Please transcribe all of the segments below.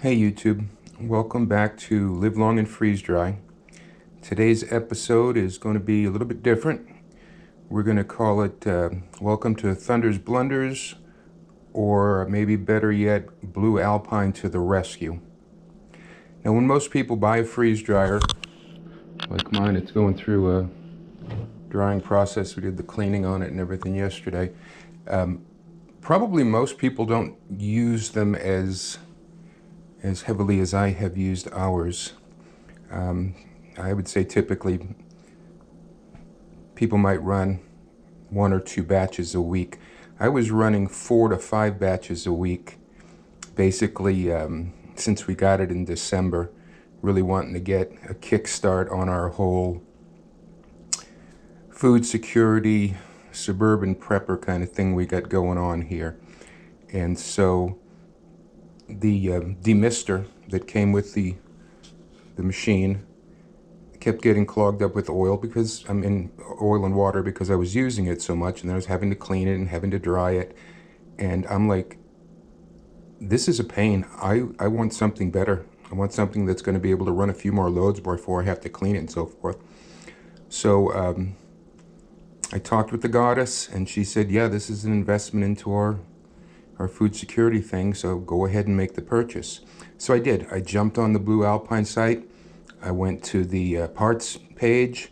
Hey YouTube, welcome back to Live Long and Freeze Dry. Today's episode is going to be a little bit different. We're going to call it Welcome to Thunder's Blunders, or maybe better yet, Blue Alpine to the Rescue. Now when most people buy a freeze dryer, like mine, it's going through a drying process. We did the cleaning on it and everything yesterday. Probably most people don't use them as heavily as I have used ours. I would say typically people might run 1 or 2 batches a week. I was running 4 to 5 batches a week, basically since we got it in December, really wanting to get a kickstart on our whole food security, suburban prepper kind of thing we got going on here. And so the demister that came with the machine kept getting clogged up with oil because I'm in oil and water because I was using it so much, and then I was having to clean it and having to dry it. And I'm like, this is a pain. I want something better. I want something that's going to be able to run a few more loads before I have to clean it and so forth. So I talked with the goddess, and she said, yeah, this is an investment into our food security thing, so go ahead and make the purchase. So I did. I jumped on the Blue Alpine site. I went to the parts page.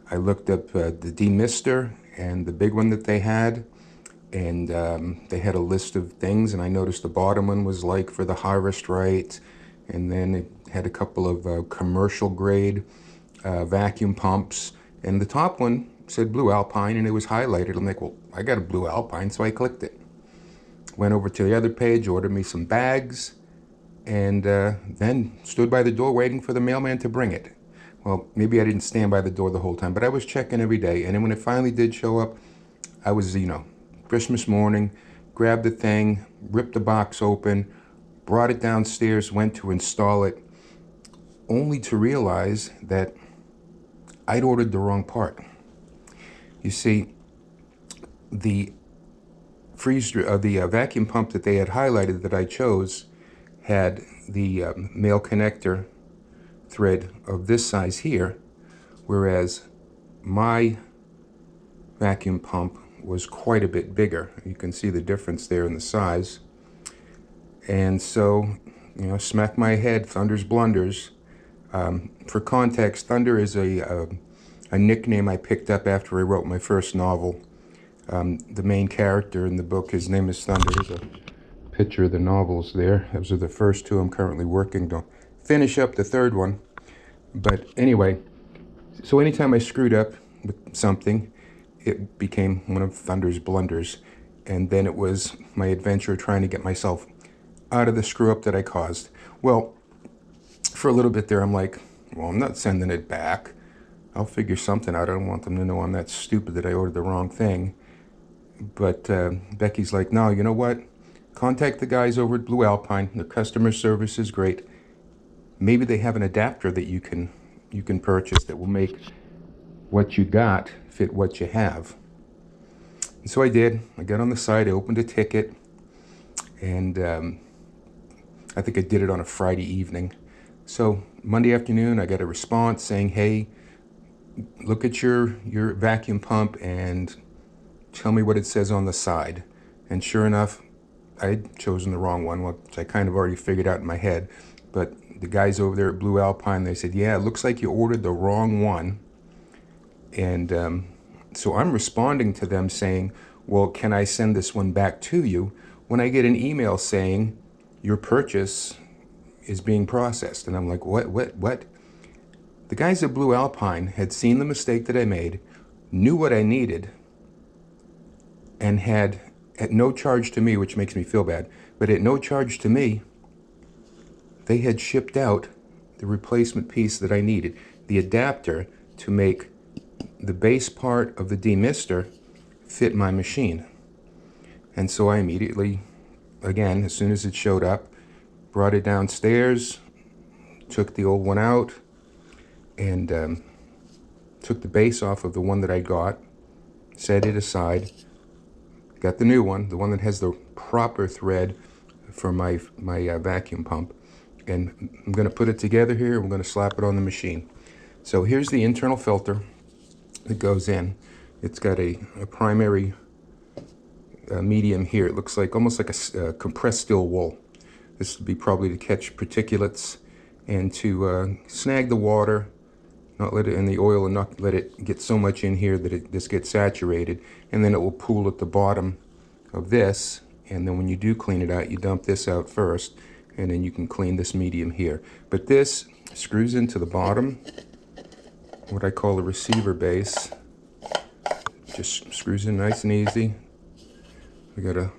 I looked up the demister and the big one that they had, and they had a list of things, and I noticed the bottom one was like for the harvest right, and then it had a couple of commercial grade vacuum pumps, and the top one said Blue Alpine, and it was highlighted. I'm like, well, I got a Blue Alpine, so I clicked it. Went over to the other page, ordered me some bags, and then stood by the door waiting for the mailman to bring it. Well, maybe I didn't stand by the door the whole time, but I was checking every day. And then when it finally did show up, I was, Christmas morning, grabbed the thing, ripped the box open, brought it downstairs, went to install it, only to realize that I'd ordered the wrong part. You see, the vacuum pump that they had highlighted that I chose had the male connector thread of this size here, whereas my vacuum pump was quite a bit bigger. You can see the difference there in the size. And so, smack my head, Thunder's Blunders. For context, Thunder is a nickname I picked up after I wrote my first novel. The main character in the book, his name is Thunder. There's a picture of the novels there. Those are the first 2 I'm currently working to finish up the 3rd one. But anyway, so anytime I screwed up with something, it became one of Thunder's blunders. And then it was my adventure trying to get myself out of the screw up that I caused. Well, for a little bit there, I'm like, well, I'm not sending it back. I'll figure something out. I don't want them to know I'm that stupid that I ordered the wrong thing. But Becky's like, no, you know what? Contact the guys over at Blue Alpine. Their customer service is great. Maybe they have an adapter that you can purchase that will make what you got fit what you have. And so I did. I got on the site. I opened a ticket, and I think I did it on a Friday evening. So Monday afternoon, I got a response saying, hey, look at your vacuum pump and tell me what it says on the side. And sure enough, I'd chosen the wrong one, which I kind of already figured out in my head. But the guys over there at Blue Alpine, they said, yeah, it looks like you ordered the wrong one. And so I'm responding to them saying, well, can I send this one back to you? When I get an email saying your purchase is being processed. And I'm like, what? The guys at Blue Alpine had seen the mistake that I made, knew what I needed, and had, at no charge to me, which makes me feel bad, but at no charge to me, they had shipped out the replacement piece that I needed, the adapter to make the base part of the demister fit my machine. And so I immediately, again, as soon as it showed up, brought it downstairs, took the old one out, and took the base off of the one that I got, set it aside, got the new one, the one that has the proper thread for my vacuum pump, And I'm going to put it together here. We're going to slap it on the machine. So here's the internal filter that goes in. It's got a primary medium here. It looks like almost like a compressed steel wool. This would be probably to catch particulates and to snag the water, not let it in the oil, and not let it get so much in here that it just gets saturated. And then it will pool at the bottom of this. And then when you do clean it out, you dump this out first, and then you can clean this medium here. But this screws into the bottom, what I call a receiver base. Just screws in nice and easy. We got a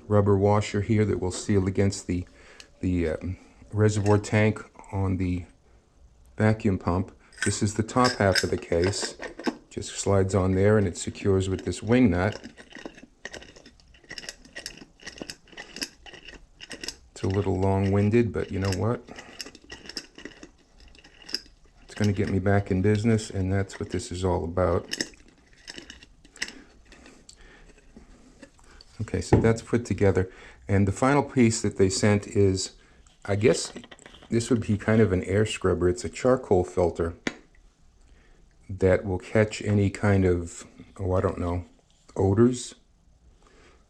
rubber washer here that will seal against the reservoir tank on the vacuum pump. This is the top half of the case. Just slides on there and it secures with this wing nut. It's a little long-winded, but you know what? It's going to get me back in business, and that's what this is all about. Okay, so that's put together. And the final piece that they sent is, I guess this would be kind of an air scrubber. It's a charcoal filter that will catch any kind of, oh, I don't know, odors.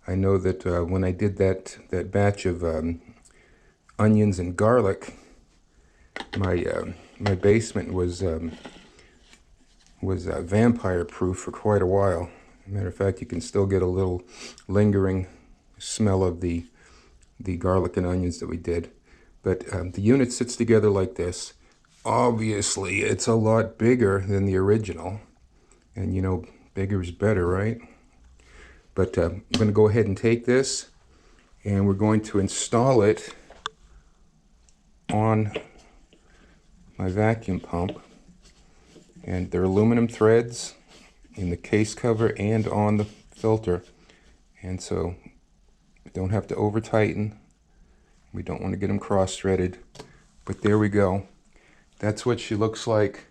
I know that when I did that batch of onions and garlic, my basement was vampire proof for quite a while. Matter of fact, you can still get a little lingering smell of the garlic and onions that we did. But the unit sits together like this. Obviously, it's a lot bigger than the original. And you know, bigger is better, right? But I'm going to go ahead and take this, and we're going to install it on my vacuum pump. And they're aluminum threads in the case cover and on the filter, and so we don't have to over tighten. We don't want to get them cross-threaded, but there we go. That's what she looks like.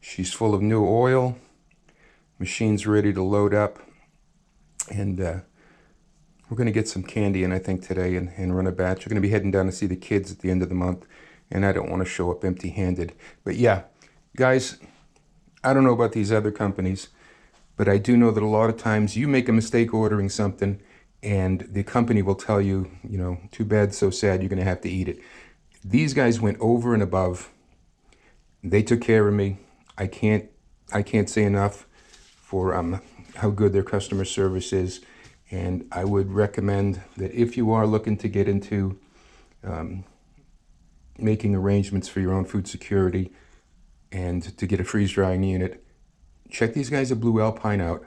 She's full of new oil. Machine's ready to load up, and we're going to get some candy in, I think, today and run a batch. We're going to be heading down to see the kids at the end of the month, and I don't want to show up empty-handed. But yeah, guys, I don't know about these other companies, but I do know that a lot of times you make a mistake ordering something and the company will tell you, you know, too bad, so sad, you're going to have to eat it. These guys went over and above. They took care of me. I can't say enough for how good their customer service is. And I would recommend that if you are looking to get into making arrangements for your own food security and to get a freeze-drying unit, check these guys at Blue Alpine out.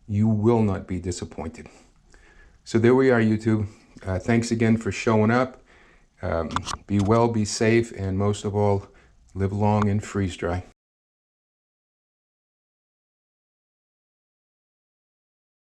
You will not be disappointed. So there we are, YouTube. Thanks again for showing up. Be well, be safe, and most of all, live long and freeze dry.